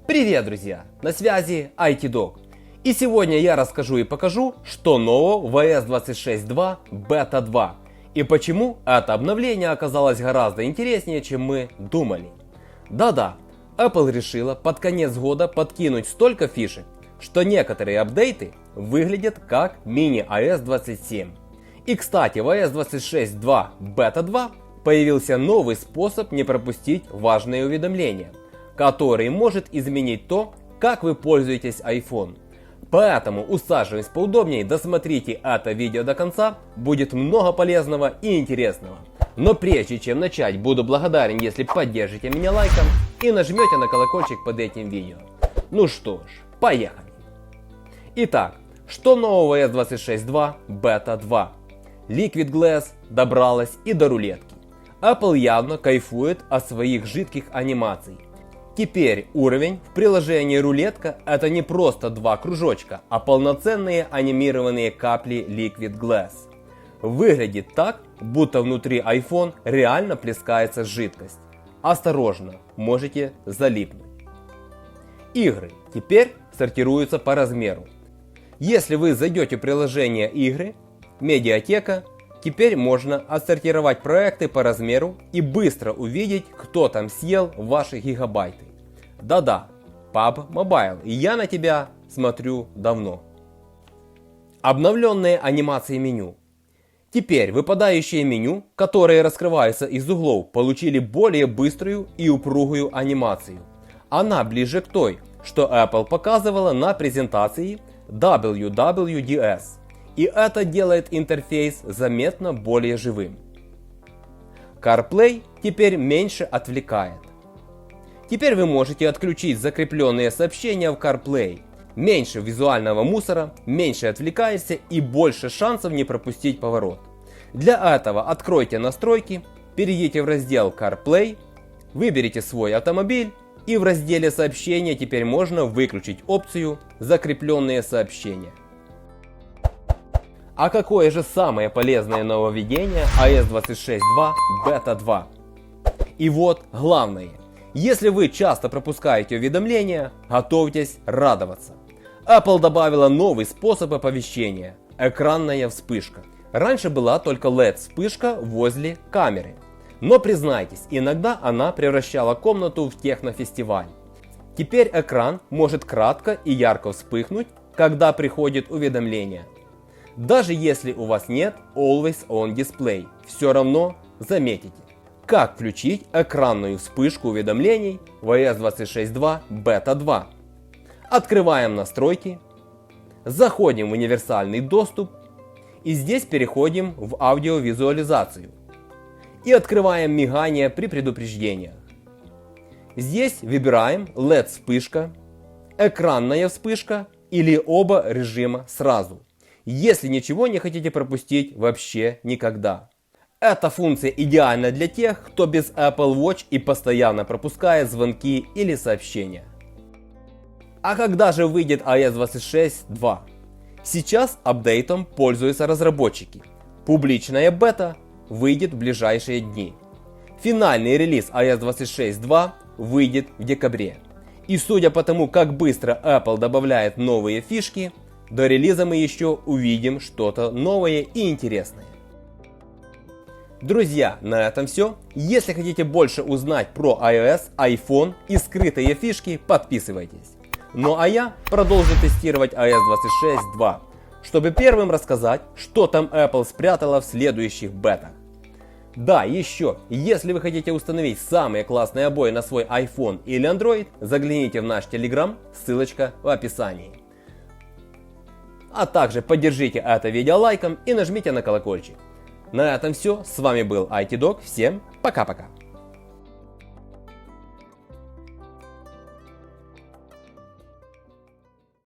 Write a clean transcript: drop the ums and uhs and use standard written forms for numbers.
Привет, друзья! На связи IT-Dog. И сегодня я расскажу и покажу, что нового в iOS 26.2 Beta 2 и почему это обновление оказалось гораздо интереснее, чем мы думали. Да-да, Apple решила под конец года подкинуть столько фишек, что некоторые апдейты выглядят как мини-iOS 27. И кстати, в iOS 26.2 Beta 2 появился новый способ не пропустить важные уведомления, который может изменить то, как вы пользуетесь iPhone. Поэтому усаживаясь поудобнее, досмотрите это видео до конца, будет много полезного и интересного. Но прежде чем начать, буду благодарен, если поддержите меня лайком и нажмете на колокольчик под этим видео. Ну что ж, поехали! Итак, что нового в iOS 26.2 Beta 2? Liquid Glass добралась и до рулетки. Apple явно кайфует от своих жидких анимаций. Теперь уровень в приложении рулетка — это не просто два кружочка, а полноценные анимированные капли Liquid Glass. Выглядит так, будто внутри iPhone реально плескается жидкость. Осторожно, можете залипнуть. Игры теперь сортируются по размеру. Если вы зайдете в приложение игры, медиатека, теперь можно отсортировать проекты по размеру и быстро увидеть, кто там съел ваши гигабайты. Да-да, PUBG Mobile, и я на тебя смотрю давно. Обновленные анимации меню. Теперь выпадающие меню, которые раскрываются из углов, получили более быструю и упругую анимацию. Она ближе к той, что Apple показывала на презентации WWDC. И это делает интерфейс заметно более живым. CarPlay теперь меньше отвлекает. Теперь вы можете отключить закрепленные сообщения в CarPlay. Меньше визуального мусора, меньше отвлекаешься и больше шансов не пропустить поворот. Для этого откройте настройки, перейдите в раздел CarPlay, выберите свой автомобиль и в разделе сообщения теперь можно выключить опцию «Закрепленные сообщения». А какое же самое полезное нововведение iOS 26.2 Beta 2? И вот главное. Если вы часто пропускаете уведомления, готовьтесь радоваться. Apple добавила новый способ оповещения – экранная вспышка. Раньше была только LED-вспышка возле камеры. Но признайтесь, иногда она превращала комнату в технофестиваль. Теперь экран может кратко и ярко вспыхнуть, когда приходит уведомление. Даже если у вас нет Always On Display, все равно заметите. Как включить экранную вспышку уведомлений в iOS 26.2 Beta 2? Открываем настройки, заходим в универсальный доступ и здесь переходим в аудиовизуализацию и открываем мигание при предупреждениях. Здесь выбираем LED вспышка, экранная вспышка или оба режима сразу, если ничего не хотите пропустить вообще никогда. Эта функция идеальна для тех, кто без Apple Watch и постоянно пропускает звонки или сообщения. А когда же выйдет iOS 26.2? Сейчас апдейтом пользуются разработчики. Публичная бета выйдет в ближайшие дни. Финальный релиз iOS 26.2 выйдет в декабре. И судя по тому, как быстро Apple добавляет новые фишки, до релиза мы еще увидим что-то новое и интересное. Друзья, на этом все. Если хотите больше узнать про iOS, iPhone и скрытые фишки, подписывайтесь. Ну а я продолжу тестировать iOS 26.2, чтобы первым рассказать, что там Apple спрятала в следующих бетах. Да, еще, если вы хотите установить самые классные обои на свой iPhone или Android, загляните в наш Telegram, ссылочка в описании. А также поддержите это видео лайком и нажмите на колокольчик. На этом все, с вами был IT-Dog, всем пока-пока.